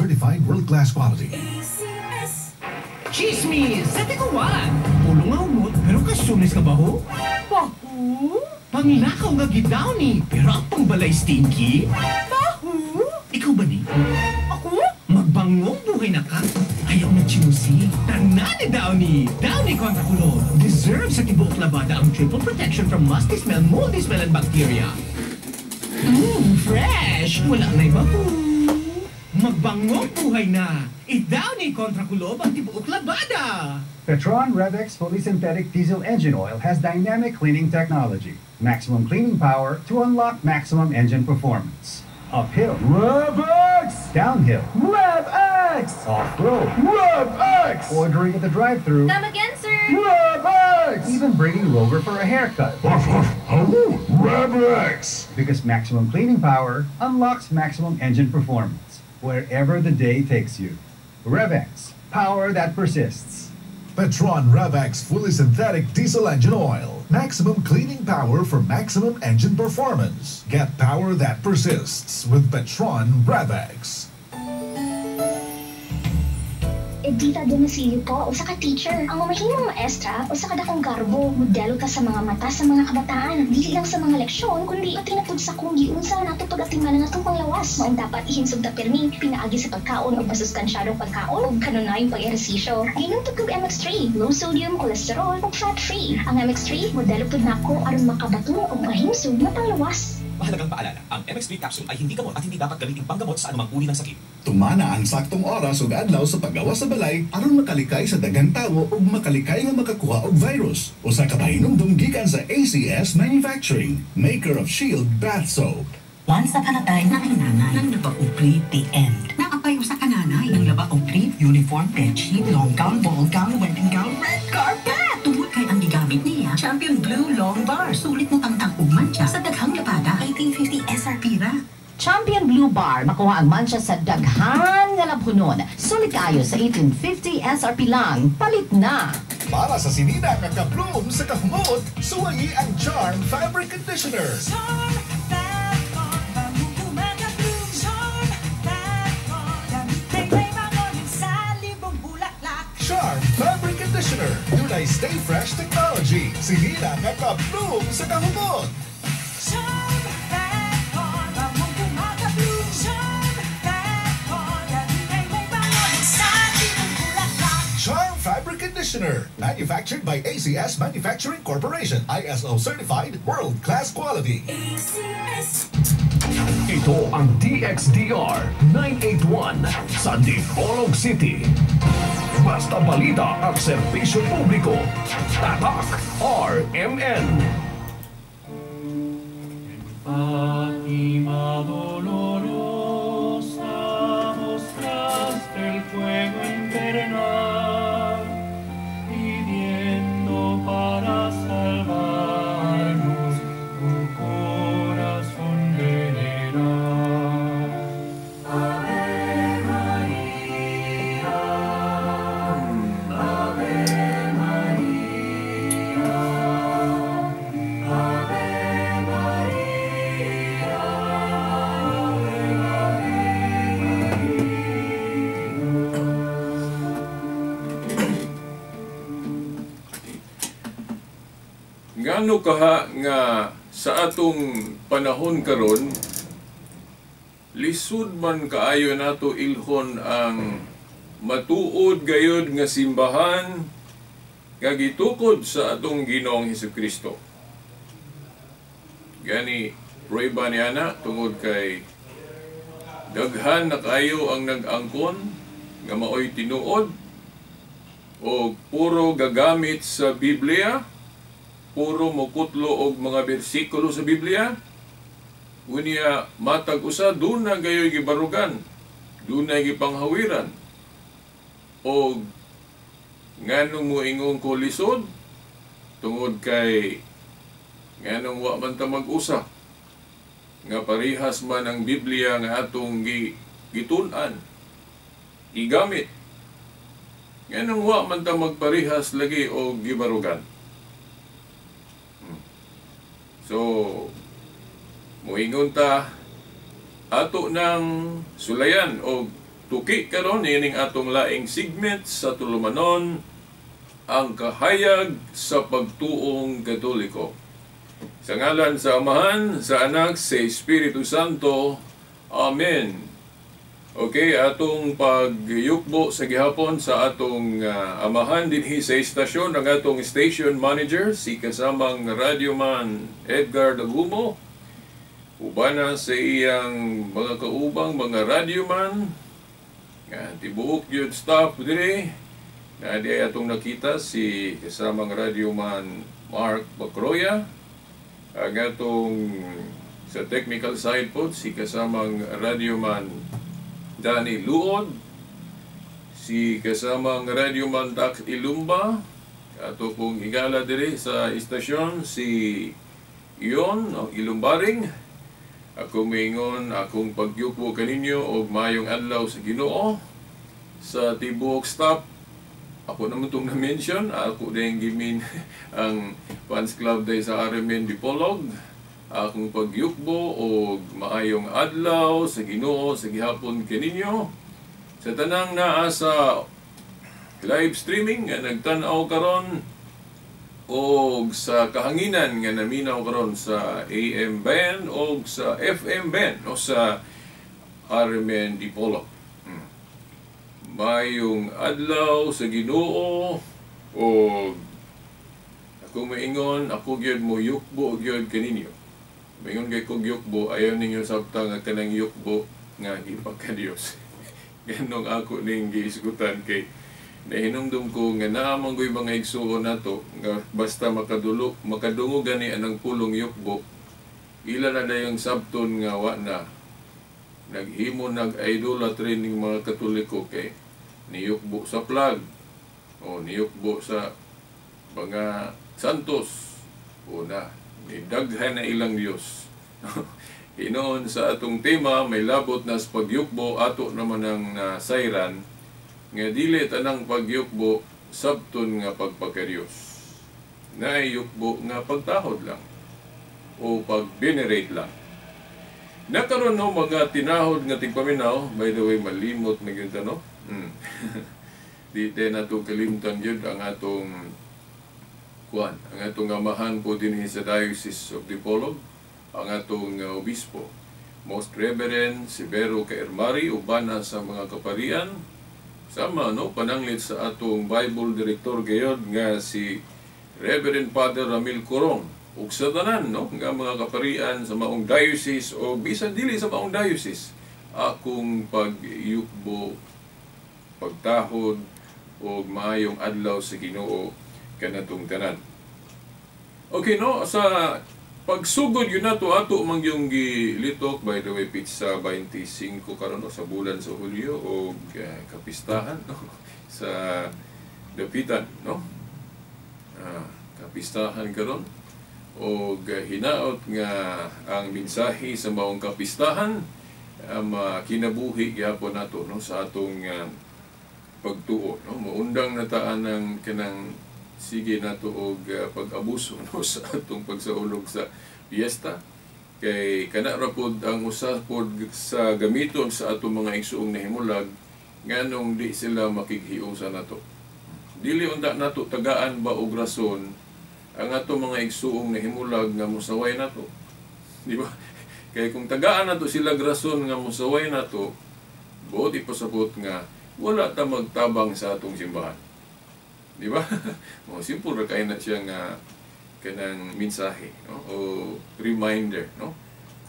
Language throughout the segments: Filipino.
certified world-class quality. Chismis! Sa tikuan! Ulo nga umot, pero kasunis ka ba ho? Bahu? Panglakaw nga gidaw ni, pero ang pangbalay stinky? Bahu? Ikaw ba ni? Ako? Magbangong buhay na ka? Ayaw na chimusi. Tanani Downy! Downy kontra kulo. Deserve sa tibok labada ang triple protection from musty smell, moldy smell, and bacteria. Fresh! Wala na iba po. Magbangong buhay na. Downy kontra kulo ang tibok labada. Petron Revex Fully Synthetic Diesel Engine Oil has dynamic cleaning technology. Maximum cleaning power to unlock maximum engine performance. Uphill, RevX! Downhill, RevX! Off-road, RevX! Ordering at the drive-thru, Come again, sir! RevX! Even bringing you over for a haircut. RevX! Because maximum cleaning power unlocks maximum engine performance, wherever the day takes you. RevX, power that persists. Petron RevX Fully Synthetic Diesel Engine Oil. Maximum cleaning power for maximum engine performance. Get power that persists with Petron RevX. Edita Donasilio po, o sa ka-teacher. Ang mamahimong maestra, o sa kadakong garbo, modelo ka sa mga mata sa mga kabataan. Dili lang sa mga leksyon, kundi pati natod sa kung giunsa natupag at tingnan nga itong panglawas. Maong dapat ihinsog na permi, pinaagi sa pagkaon o masustansyadong pagkaon o kanunayong pag-ehersisyo. Ginom to kag MX3, low sodium, cholesterol, o fat-free. Ang MX3, modelo po na ko aron makabaton o mahimsog na panglawas. Mahalagang paalala, ang MX3 capsule ay hindi gamot at hindi dapat gamitin panggamot sa anumang uri ng sakit. Tumana ang saktong oras ug adlaw sa paggawa sa balay aron makalikay sa daghang tawo ug makalikay nga makakuha og virus. Usa ka pahinumdum gikan sa ACS Manufacturing, maker of Shield Bath Soap. Once upon a time na ay nanay ng labaupli, the end. Nakapayo sa kananay ng labaupli, uniform, bedsheet, long gown, ball gown, wedding gown, red carpet. Tungod kay ang gigamit niya, Champion Blue Long Bar. Sulit na tangtang ug mancha sa daghang labada. 1850 SRP ra. Champion Blue Bar, makuha ang mancha sa daghan nga labhunon. Sulit kayo sa 1850 SRP lang. Palit na! Para sa sinina nga ka-bloom sa kahumot, suwayi ang Charm Fabric Conditioner. Charm Fabric Conditioner. Dunay Stay Fresh Technology. Sinina nga ka-bloom sa kahumot. Charm Fabric Conditioner. Manufactured by ACS Manufacturing Corporation. ISO certified world-class quality. Ito ang DXDR 981 sa Dipolog City. Basta balita at serbisyo publiko. Tatak RMN. Fátima dolorosa, mostraste el fuego infernal, pidiendo para salvarnos un corazón general. Ave María, Ave María, Ave Ngano kaha nga sa atong panahon karon lisod man kaayo nato ilhon ang matuod gayud nga simbahan nga gitukod sa atong Ginoong Hesukristo. Gani prueba ni ana tungod kay daghan na kayo ang nag-angkon nga maoy tinuod o puro gagamit sa Biblia, puro mukutlo og mga bersikulo sa Biblia. Unya matag usa doon na gayoy gibarugan, doon na gipanghawiran. O nganong mo ingong ko lisod tungod kay nganong wa man ta mag-usa nga parihas man ang Biblia nga atong gitun-an, igamit. Nganong wa man ta magparihas lagi o gibarugan. So, muingon ta ato ng sulayan o tuki karon ining atong laing segment sa tulumanon, ang kahayag sa pagtuong Katoliko. Sa ngalan sa Amahan, sa Anak, sa Espiritu Santo. Amen. Okay, atong pagyukbo sa gihapon sa atong amahan dinhi sa istasyon, ang atong station manager, si kasamang radyoman Edgar Dagumo. Ubana sa iyang mga kaubang, mga radyoman, tibuok yun staff dire. Na di atong nakita si kasamang radyoman Mark Bacroya. Ang atong sa technical side po, si kasamang radyoman Danny Luod, si kasamang radyoman Dax Ilumba, ato pong higala dire sa istasyon, si Ion Ilumbaring. Ako mingon akong pagyukbo kaninyo og mayong adlaw sa Ginoo. Sa tibuok stop, ako naman itong na-mention, ako din gimin ang fans club day sa RMN Dipolog. Akong pagyukbo o maayong adlaw sa Ginoo sa gihapon kaninyo. Sa tanang naa sa live streaming nga nagtan-aw karon o sa kahanginan nga naminaw karon sa AM band o sa FM band o sa RMN Dipolog. Maayong adlaw sa Ginoo o ako maingon ako gyud mo yukbo gyud kaninyo. Mayon kay kog yukbo, ayaw ninyo sabta nga kanang yukbo nga gipagka Dios. Ganong ako ning giisgutan kay nahinumdum ko nga naamang ko'y mga igsuon nato nga basta makadungo gani anang pulong yukbo, ila na dayong sabton nga wa na naghimo nag-idolatry ning mga Katoliko kay niyukbo sa flag o niyukbo sa mga santos o na daghan na ilang Diyos. Hinoon sa atong tema, may labot na sa pagyukbo, ato naman ang sayran, nga dili tanang pagyukbo, sabton nga pagpakaryos. Naiyukbo nga pagtahod lang, o pag-venerate lang. Nakaroon no mga tinahod nga tigpaminaw, by the way, malimot na yun no? Di na ito kalimtan yun ang atong ang atong amahan po din sa Diocese of Dipolog, ang atong obispo, Most Reverend Severo Kaermari, ubana sa mga kaparian, sama no pananglit sa atong Bible Director gayod nga si Reverend Father Ramil Corong, ug sa tanan no nga mga kaparian sa maong diocese o bisan dili sa maong diocese, akong pagyukbo, pagtahod o maayong adlaw sa Ginoo kanatong tanan. Okay no, sa pagsugod yun nato ato mang yung gilitok, by the way, pizza 25 karon no, sa bulan sa Hulyo o kapistahan no, sa dapitan no, kapistahan karon o hinaot nga ang mensahe sa maong kapistahan kinabuhi gyapon nato no sa atong pagtuo no, maundang nataan ng kanang sige nato og pag-abuso no sa atong pagsaulog sa piyesta kay kana ra pod ang usa pod sa gamiton sa atong mga igsuong nahimulag nganong di sila makighiusa nato. Dili unta nato tagaan ba og rason ang atong mga igsuong nahimulag nga musaway nato, di ba? Kay kung tagaan nato sila rason nga musaway nato, buot ipasabot nga wala ta magtabang sa atong simbahan. Di ba? O simple ra kay na siya nga kanang mensahe no o reminder no.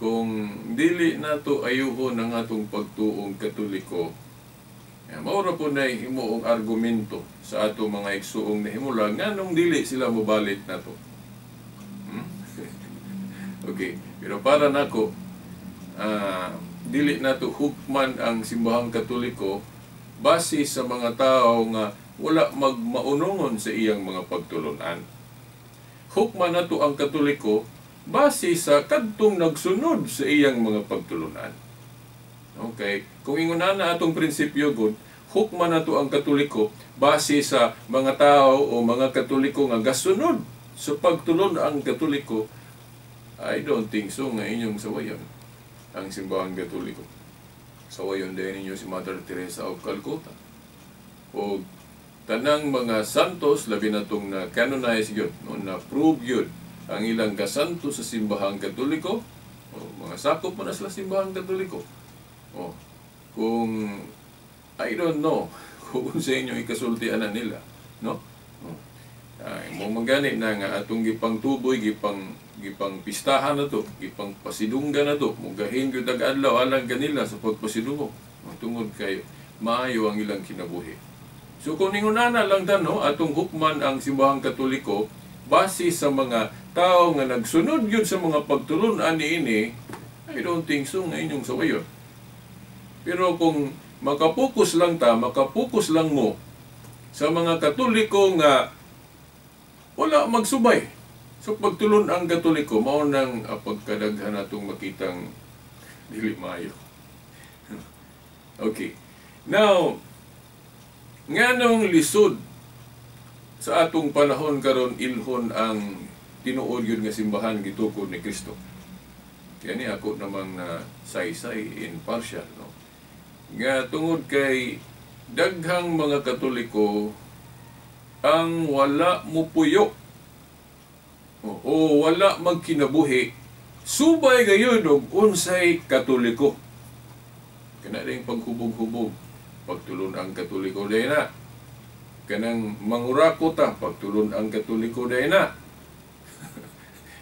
Kung dili nato ayuhon ang atong pagtuong Katoliko, mao ra po na himuong argumento sa atong mga igsuong nahimulag nganong dili sila mobalit nato. Okay, pero para nako dili nato hukman ang simbahang Katoliko base sa mga tao nga wala magmaunongon sa iyang mga pagtulunan. Hukman nato ang Katoliko base sa kadtong nagsunod sa iyang mga pagtulunan. Okay, kung ingunan na atong prinsipyo gud, hukman nato ang Katoliko base sa mga tao o mga Katoliko nga gasunod sa pagtulon ang Katoliko. I don't think so nga inyong sawayan ang simbahang Katoliko. sawayon din ninyo si Mother Teresa of Calcutta. O tanang mga santos, labi na itong na-canonize yun, no, na-prove yun, ang ilang kasanto sa simbahang katoliko, o mga sakop mo na sila simbahang katoliko. O, kung, I don't know, kung sa inyo ikasultian na nila, no? Ay, mo magani na nga atong gipang tuboy, gipang pistahan na to, gipang pasidunggan na to, mugahin gyud adlaw alang kanila sa pagpasidungo. Tungod kay maayo ang ilang kinabuhi. So kung ningunana lang no, atong hukman ang simbahang katoliko base sa mga tao nga nagsunod gyud sa mga pagtulon-an niini, I don't think so nga inyong sawayon. Pero kung makapokus lang mo sa mga katoliko nga wala magsubay. So pagtulon ang katoliko, mao nang pagkadaghan natong makitang dili maayo. Okay. Now, nganong lisod sa atong panahon karon ilhon ang tinuod yun nga simbahan gitukod ni Kristo. Kaya ni ako namang na saysay in partial, no? Nga tungod kay daghang mga katoliko ang wala mo puyo o wala magkinabuhi subay gayon og unsay katoliko. Kana ring paghubog-hubog, pagtulon ang katoliko day na. Kanang mangurako ta, pagtulon ang katoliko day na.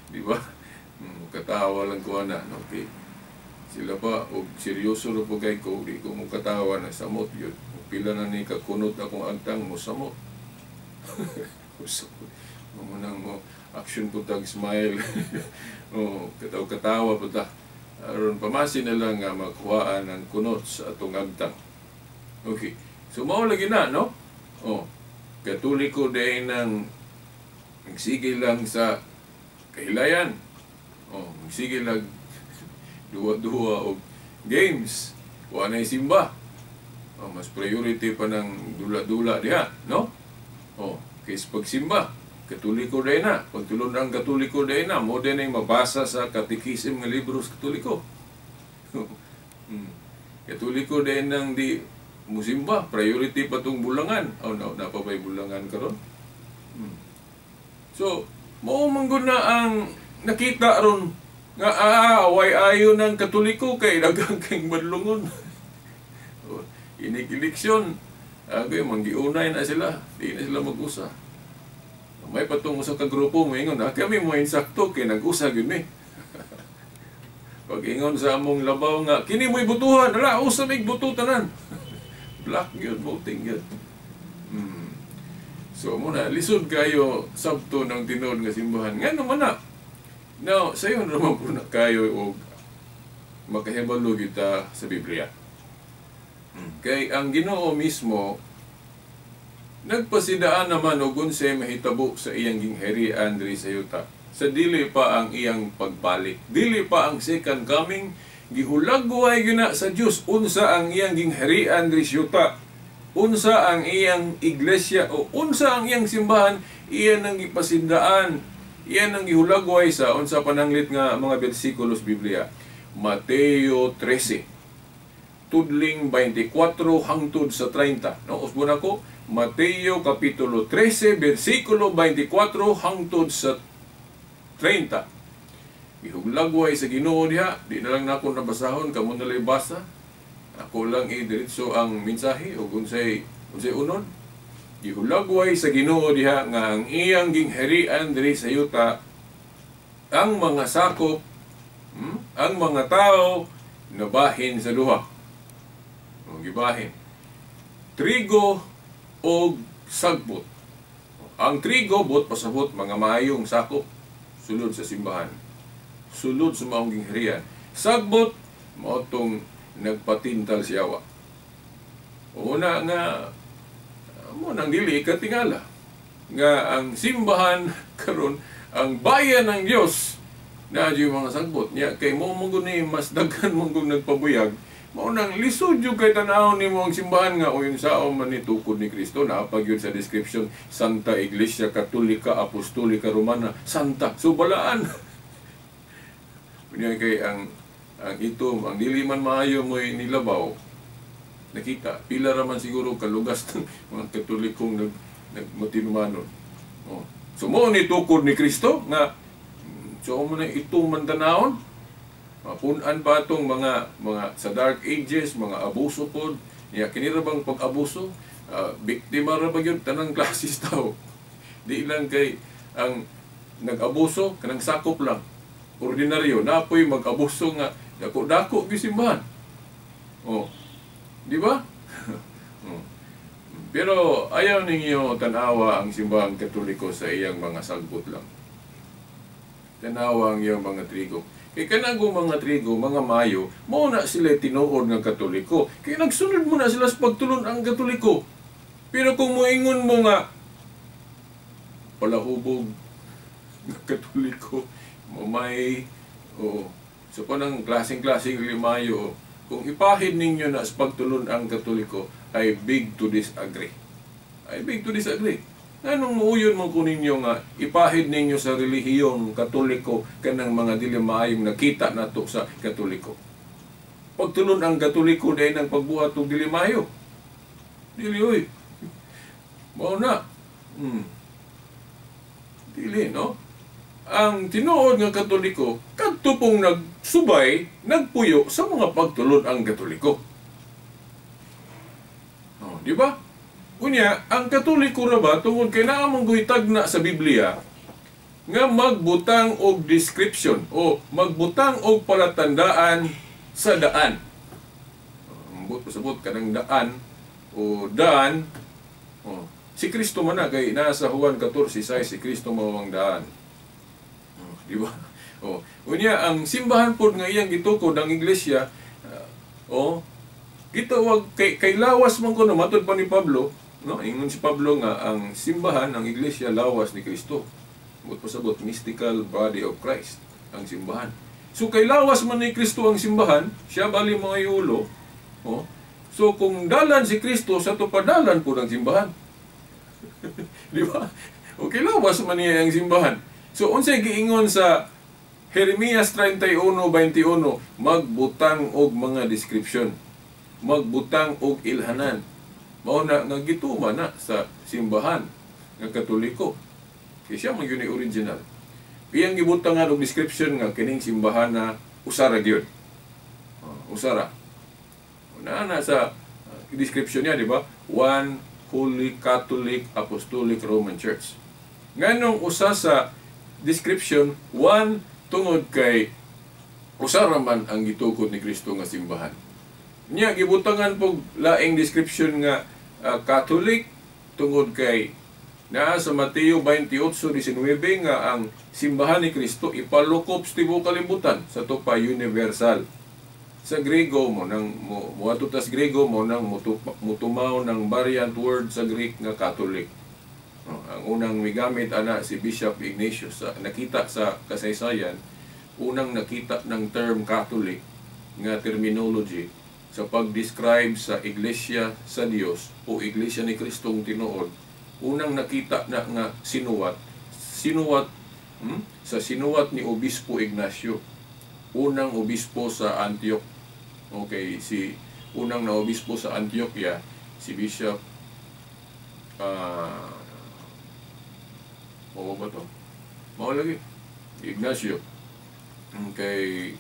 Di ba? Katawa lang ko na, okay. Sila pa og seryoso ro po kay ko, di ko mo katawa na samot yun. Pila na ni kakunot akong agtang mo samot. Mamunang mo action po tag smile. Katawa po ta. Aron pamasin na lang nga makuhaan ang kunot sa atong agtang. Okay. So mao lagi na, no? Katoliko day nang nagsigil lang sa kahilayan. Nagsigil lang duwa-duwa o games. Kuha na simba. Mas priority pa ng dula-dula diha, no? Kaysa pagsimba, katoliko day na. Pagtulon ang katoliko day na, mo din ay mabasa sa katikisim ng libro sa katoliko. Katoliko day nang di musimba, priority pa itong bulangan. Napabay bulangan karon. So, mo mangguna ang nakita ron nga away ayo ng katoliko kay dagang kayong madlungon. Inig-eleksyon, manggiunay na sila, di na sila mag-usa. May patong sa kagrupo mo ingon, kami mo insakto kay nag-usa gyud mi. Pag ingon sa among labaw nga, kini mo'y butuhan, ala usa mig buto tanan. Black gyud voting gyud. So muna lisod kayo sabto ng tinuod nga simbahan. Ngano man na. Now, sayon naman po na kayo og makahibalo kita sa Biblia. Kay ang Ginoo mismo nagpasidaan naman og unsay mahitabo sa iyang gingharian diri sa yuta. Sa dili pa ang iyang pagbalik, dili pa ang second coming, gihulagway gyud sa Dios unsa ang iyang gingharian diri sa yuta. Unsa ang iyang iglesia o unsa ang iyang simbahan, iyan ang gipasidaan, iyan ang gihulagway sa unsa pananglit nga mga bersikulos Biblia. Mateo 13 tudling 24 hangtod sa 30. No, usbon ako, Mateo kapitulo 13 bersikulo 24 hangtod sa 30. Gihuglagway sa Ginoo diha, di na lang nako nabasahon, kamo na lay basa. Ako lang diretso ang mensahe ug unsay unod. Gihuglagway sa Ginoo diha nga ang iyang gingharian diri sa yuta, ang mga sakop, ang mga tao nabahin sa duha. Gibahin. Trigo o sagbot. Ang trigo, bot pasabot, mga maayong sakop, sulod sa simbahan. Sulod sa maong gingharian. Sagbot, maotong nagpatintal siyawa. Una nga, mo nang dili katingala. Nga ang simbahan, karon ang bayan ng Diyos, na yung mga sagbot niya, kay mo mong mas daghan mong nagpabuyag, maunang lisod yung kay tanaw ni mo ang simbahan nga o yung sao man ni tukod ni Kristo na pag yun sa description Santa Iglesia Katolika Apostolika Romana Santa. So balaan. Kaya kay ang ang itom, ang dili man maayo mo nilabaw, nakita, pila raman siguro kalugas ng mga Katolikong nagmatinumanon. Oh. So mo ni tukod ni Kristo nga so mo na ito mandanahon. Mapunan pa itong mga sa Dark Ages, mga abuso po, niya kinira bang pag-abuso, biktima ra ba yun, tanang klasis tao. Di lang kay ang nag-abuso, kanang sakop lang. Ordinaryo, napoy mag-abuso nga, dako-dako gisimbahan. Oh. Di ba? Oh. Pero ayaw ninyo tanawa ang simbahang Katoliko sa iyang mga sagbot lang. Tanawa ang iyang mga trigo. Kaya kanagong mga trigo, mga mayo, muna sila tinuod ng Katoliko. Kaya nagsunod mo na sila sa pagtulon ang Katoliko. Pero kung muingon mo nga, palahubog ng Katoliko, mamay, o so panang klaseng-klaseng limayo, kung ipahid ninyo na sa pagtulon ang Katoliko, ay big to disagree. Ay big to disagree. Anong muuyon mo ko ninyo nga ipahid ninyo sa relihiyong Katoliko kanang mga dili maayong nakita nato sa Katoliko? Pagtulon ang Katoliko dahil ng pagbuhat og dili maayo. Dili oy. Mao na. Dili no. Ang tinuod nga Katoliko kadto pong nagsubay, nagpuyo sa mga pagtulon ang Katoliko. Oh, di ba? Unya, ang Katoliko ra ba tungod kay naa mong guhitag na sa Biblia nga magbutang og description o magbutang og palatandaan sa daan. Sabot kanang daan o daan. Oh, si Kristo man na kay nasa Juan 14:6 si Kristo mao ang daan. Oh, di ba? Oh, unya ang simbahan pod nga iyang gitukod ang iglesia gitawag kay lawas man kuno matud pa ni Pablo. No, ingon si Pablo nga ang simbahan, ang iglesia lawas ni Kristo. Bukod pasabot mystical body of Christ ang simbahan. So kay lawas man ni Kristo ang simbahan, siya bali mga iulo. Oh. So kung dalan si Kristo sa tupadalan po ng simbahan. Di ba? Okay, lawas man niya ang simbahan. So unsay giingon sa Jeremias 31:21, magbutang og mga description. Magbutang og ilhanan. Mao na nga gituma na sa simbahan nga Katoliko. Kaya siya man yun original. Piyang gibutangan og description nga kining simbahan na usara gyud. Usara. Una na sa description niya, di ba? One Holy Catholic Apostolic Roman Church. Nganong usa sa description, one tungod kay usara man ang gitukod ni Kristo nga simbahan. Nya gibutangan pog laing description nga Catholic tungod kay naa sa Mateo 28:19 nga ang simbahan ni Kristo ipalukop sa tibuok kalibutan sa tupa universal. Sa Grego mo nang moadto tas Grego mo nang mutumaw ng variant word sa Greek nga Catholic. Ang unang migamit ana si Bishop Ignatius nakita sa kasaysayan, unang nakita ng term Catholic nga terminology sa pag-describe sa iglesia sa Dios o iglesia ni Kristong tinuod. Unang nakita na nga sinuwat sa sinuwat ni Obispo Ignacio, unang obispo sa Antioch. Okay, si unang na obispo sa Antioquia, si Bishop ba to? Mao lagi Ignacio. Okay,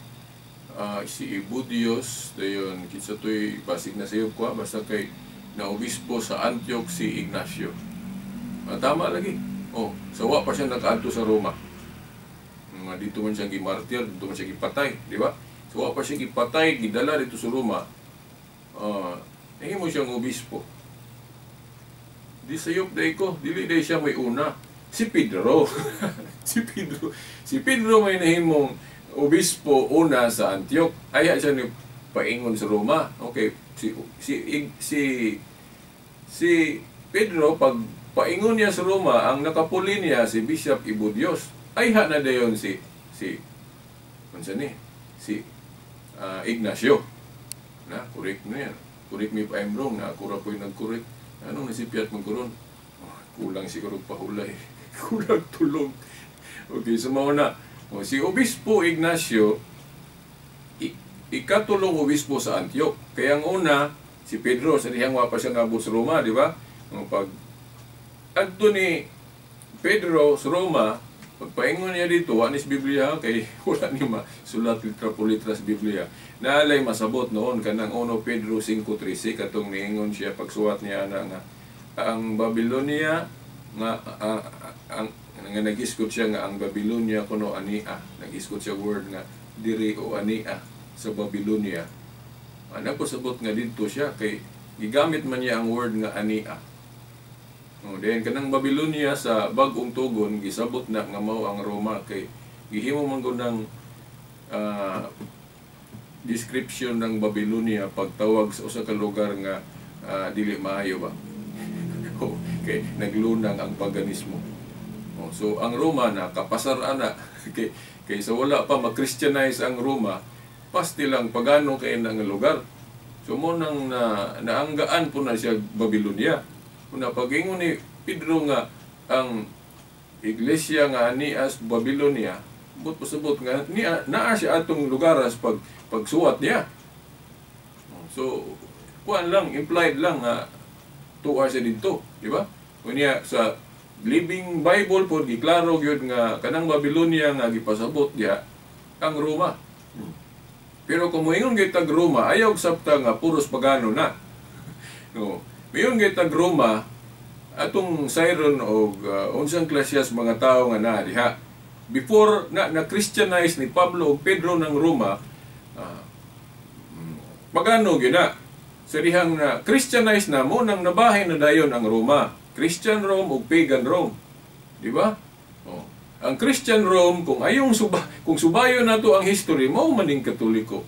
si Ibudios dayon kinsa toy basig na sayop ko basta kay na obispo sa Antioch si Ignacio. Tama lagi. Oh, sawa pa siya nakaadto sa Roma. Dito man siya gimartir, dito man siya gipatay, di ba? Sawa pa siya gipatay, gidala dito sa Roma. Nahimo siyang obispo. Di sayop day ko, dili day siya may una. Si Pedro. si Pedro may nahimong obispo una sa Antioch, aya siya ni paingon sa Roma. Okay, si Pedro pag paingon niya sa Roma, ang nakapuli niya si Bishop Ibudios. Ay na dayon si Ignacio. Na correct na yan. Correct me pa I'm wrong, na ako ra ko'y nag-correct. Anong nasipyat mo karon? Kulang siguro pahulay. Kulang tulog. Okay, so mauna. Si Obispo Ignacio, ikatulong obispo sa Antioch. Kaya ang una, si Pedro, sa dihang wa pa siya ngabot sa Roma, di ba? Pag adto ni Pedro sa Roma, pagpaingon niya dito, anis Biblia, kay wala ni masulat litra po litra sa Biblia. Naalay masabot noon, kanang 1 Pedro 5:13, katong niingon siya, pagsuwat niya na nga, ang Babylonia, nga nag-iskot siya nga, ang Babylonia kuno ania, nag-iskot siya word nga, diri o ania, sa Babylonia. Nagpasabot nga dito siya, kay gigamit man niya ang word nga ania. Then kanang Babylonia sa bag-ong tugon gisabot na nga mao ang Roma, kay gihimo man gud ng description ng Babylonia pagtawag sa usa ka lugar nga dili maayo ba. Okay, naglunang ang paganismo. So ang Roma na kapasar ana kay sa wala pa mag-Christianize ang Roma, pasti lang pagano kay nang lugar. So mo nang naanggaan po na siya Babylonia. Una pagingon ni Pedro nga ang iglesia nga anias Babylonia, but pasabot nga naa siya atong lugaras pagsuwat niya. So kuan lang, implied lang nga tuwa siya dito, di ba? Kunya sa Living Bible po giklaro gyud nga kanang Babylonia nga gipasabot diha ang Roma. Pero kung moingon gyud tag Roma, ayaw sabta nga puros pagano na. No. Mayon gyud tag Roma atong sayron og unsang klasyas mga tao nga na diha. Before na Christianize ni Pablo ug Pedro ng Roma, pagano gyud na. Sa dihang na Christianize na mo nang nabahin na dayon ang Roma. Christian Rome ug pagan Rome. Di ba? Ang Christian Rome, kung subayo na to ang history, mao maning Katoliko.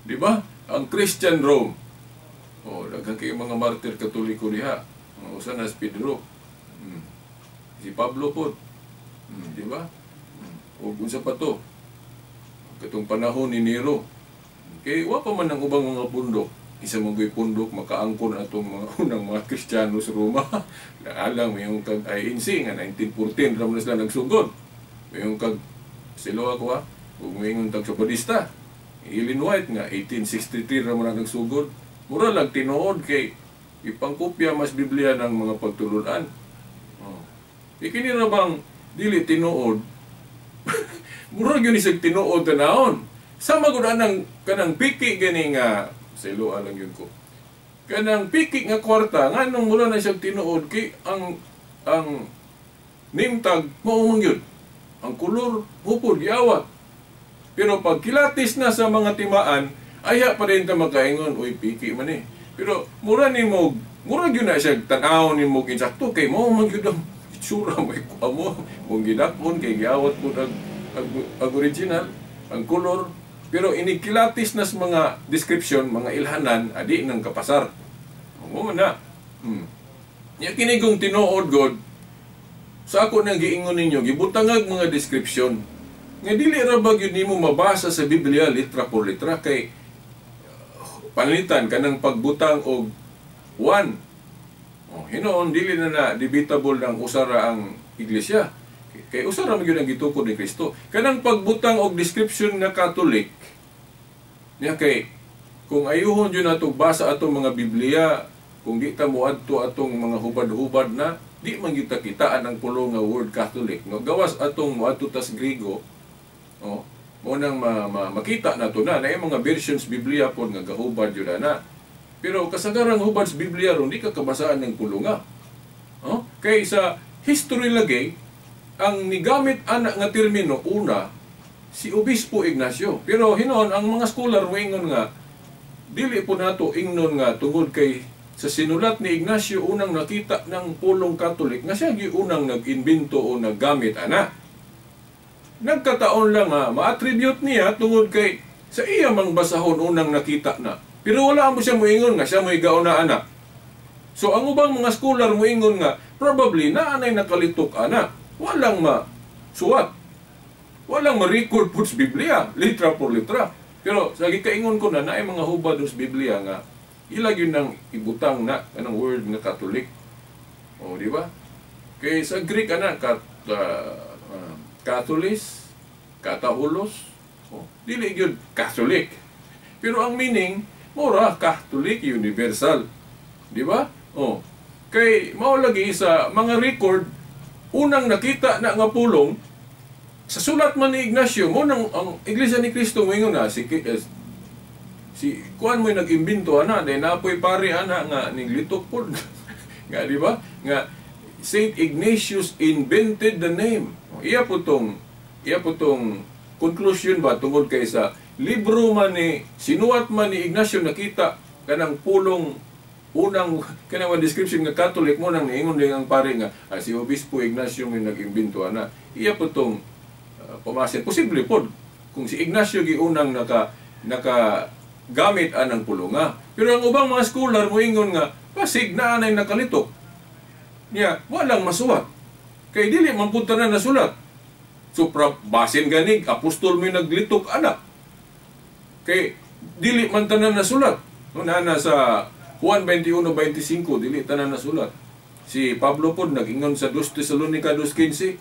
Di ba? Ang Christian Rome. Daghang kay mga martir Katoliko diha. Usa na si Pedro. Si Pablo po. Di ba? O unsa pa to? Katong panahon ni Nero. Kay wa pa man ang ubang mga pundok. Isa mga pundok makaangkon atong mga unang mga Kristiyano sa Roma. Naalang mayong kag INC nga 1914 ra man sila nagsugod. Mayong kag Siloa ko ug mayong tag Sabadista. Ellen White nga 1863 ra man nagsugod. Mura lang tinuod kay ipangkopya mas Biblia ng mga pagtulunan. Ikini ra bang dili tinuod? Mura gyud isig tinuod tanahon. Sama gud anang kanang piki gani nga selo alang yun ko. Kanang piki nga kwarta nganong mula na siya tinuod kay ang name tag mao man gyud. Ang kulor hupod giawat. Pero pag kilatis na sa mga timaan, aya pa rin ta makaingon, uy piki man eh. Pero mura gyud na siya tan-aw nimo insakto kay mao man gyud ang itsura mo amo mong gidakon kay giawat pud ang original, ang kulor. Pero inikilatis na sa mga description, mga ilhanan, adi ng kapasar. Oo na. Kini kong tinuod God, sa ako nang giingon ninyo, gibutangag mga description. Nga dili ra ba gyud nimo mabasa sa Biblia litra por litra kay palitan kanang pagbutang og 1. Hinoon dili na debatable ng usara ang iglesia. Kay usara man gyud ang gitukod ni Kristo. Kanang pagbutang og description nga Catholic niya kay kung ayuhon yun nato basa atong mga Biblia, kung di ta moadto atong mga hubad-hubad na, di man kita kitaan ang pulo nga word Catholic. No, gawas atong moadto tas Griego, mo nang makita nato na yung mga versions Biblia po nga gahubad yun na. Pero kasagarang hubad sa Biblia ron, di ka kabasaan ng pulo nga. Kay sa history lagi, ang nigamit anak nga termino, una, si Obispo Ignacio. Pero hinon ang mga scholar wingon nga dili po nato ingnon nga tungod kay sa sinulat ni Ignacio unang nakita ng pulong Katolik nga siya unang nag-imbento o naggamit ana. Nagkataon lang nga ma-attribute niya tungod kay sa iya mang basahon unang nakita na. Pero wala mo siya moingon nga siya mo'y gauna anak. So ang ubang mga scholar moingon nga probably naanay nakalitok ana. Walang masuwat. Walang ma-record po sa Biblia, litra por litra. Pero sa gikaingon ko na ay mga hubad sa Biblia nga ilag yun ng ibutang na anong word nga Catholic. Di ba? Kay sa Greek ana Catholis, Katahulos, Oh, dili gyud Catholic. Pero ang meaning, mura Catholic Universal. Di ba? Oh. Kay mao lagi sa mga record, unang nakita na nga pulong sa sulat man ni Ignacio, mo nang ang Iglesia ni Cristo moingon na si kuan mo nag-imbento ana, dahil napoy pare ana nga niglitok pod. Nga di ba? Nga Saint Ignatius invented the name. Iya po tong conclusion ba tungod kay sa libro man ni sinuwat man ni Ignacio nakita kanang pulong unang kanang description nga Catholic mo nang niingon din ang pare nga si Obispo Ignacio may nag-imbento ana. Iya po tong pumasin posible pod kung si Ignacio gi unang naka gamit anang pulunga. Pero ang ubang mga scholar moingon nga pasig na anay nakalitok. Niya, walang masuwat. Kay dili man pud tanan nasulat. So basin ganig apostol may naglitok anak. Kay dili man tanan nasulat. No na sa Juan 21:25 dili tanan nasulat. Si Pablo pod nag-ingon sa 2 Tesalonica 2:15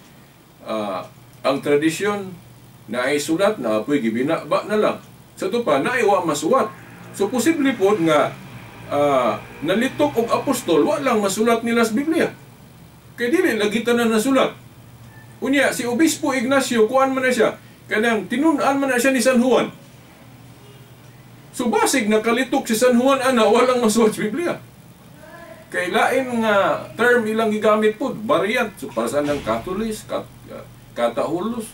ang tradisyon na ay sulat na apoy gibinaba na lang. Sa ito pa, naiwa masuwat. So, posible po nga nalitok og apostol, walang masulat nila sa Biblia. Kaya dili, lagitan na nasulat. Unya, si Obispo Ignacio, kuan man na siya, kanang tinunaan man na siya ni San Juan. So, basig nakalitok si San Juan, walang masulat sa Biblia. Kaya lain nga term ilang gigamit po, variant. So, para saan ng Katolis, Katahulos,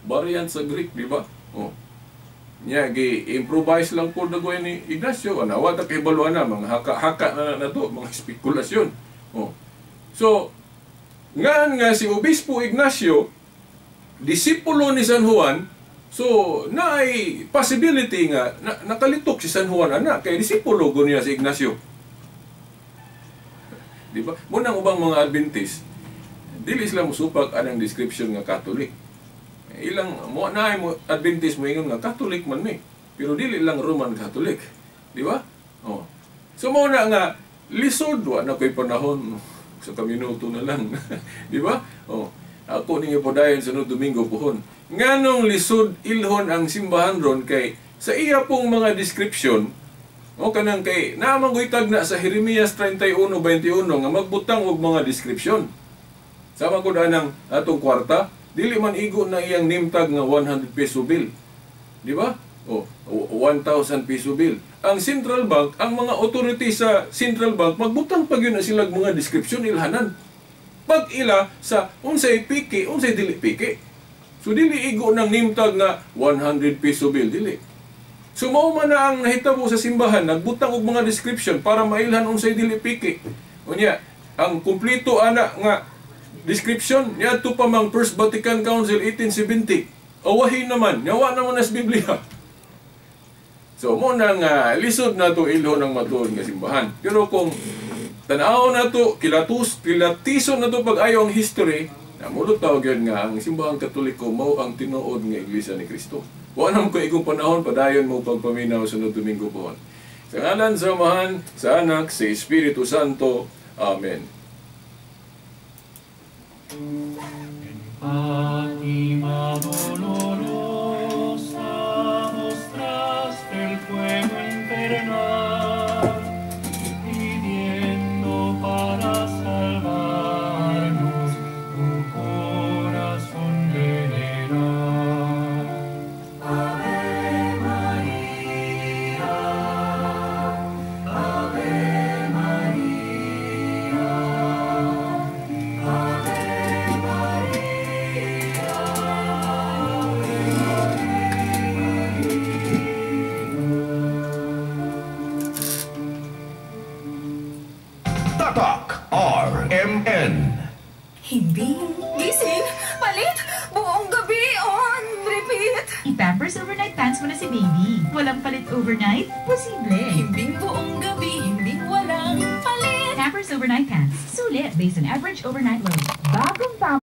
variant sa Greek, di ba? Oh. Nya gi-improvise lang po dagoy ni Ignacio. Wa ta kay baluan na mga haka-haka na to, mga spekulasyon. Oh. So, nga si Obispo Ignacio, disipulo ni San Juan, so naay possibility nga nakalitok si San Juan ana kay disipulo gud niya si Ignacio. Di ba? Munang ubang mga Adventist, dili sila musupag anang description nga Catholic. Ilang mo na mo Adventist mo ingon nga Catholic man ni, pero dili lang Roman Catholic, di ba? Oh. So mo na nga lisod wa na koy panahon sa kaminuto na lang, di ba? Oh. Ako ninyo podayon sunod Domingo pohon. Nganong lisod ilhon ang simbahan ron kay sa iya pong mga description o kanang kay namangoy tagna sa Jeremias 31:21 nga magbutang og mga description. Sama ko danang atong kwarta, dili man igo na iyang name tag nga 100 peso bill. Di ba? O 1,000 peso bill. Ang Central Bank, ang mga authority sa Central Bank, magbutang pag yun na silang mga description ilhanan. Pag ila sa unsay piki, unsay dili piki. So dili igo ng name tag nga 100 peso bill, dili. So mao man na ang nahitabo sa simbahan, nagbutang og mga description para mailhan unsay dili piki. Unya, ang kumpleto ana nga description niya to pa mang First Vatican Council 1870. Awahin naman, nyawa naman as Biblia. So mo nang lisod na to ilho ng matuod nga simbahan. Pero kung tanaw na to, kilatison na to pag-ayo ang history, namulot tawag yun nga, ang simbahang Katoliko mao ang tinuod nga Iglesia ni Cristo. Wa nam ko igong panahon, padayon mo pagpaminaw sunod Domingo pohon. Sa ngalan sa Amahan, sa Anak, sa Espiritu Santo. Amen. Fátima dolorosa, mostraste el fuego infernal, pidiendo para salvarnos un corazón veneral. Ave María, Ave María, Ave Tatak RMN. Hindi. Gising. Palit. Buong gabi. On. Repeat. I-Pampers Overnight Pants mo na si baby. Walang palit overnight? Posible. Himbing buong gabi. Himbing walang palit. Pampers Overnight Pants. Sulit based on average overnight load. Bagong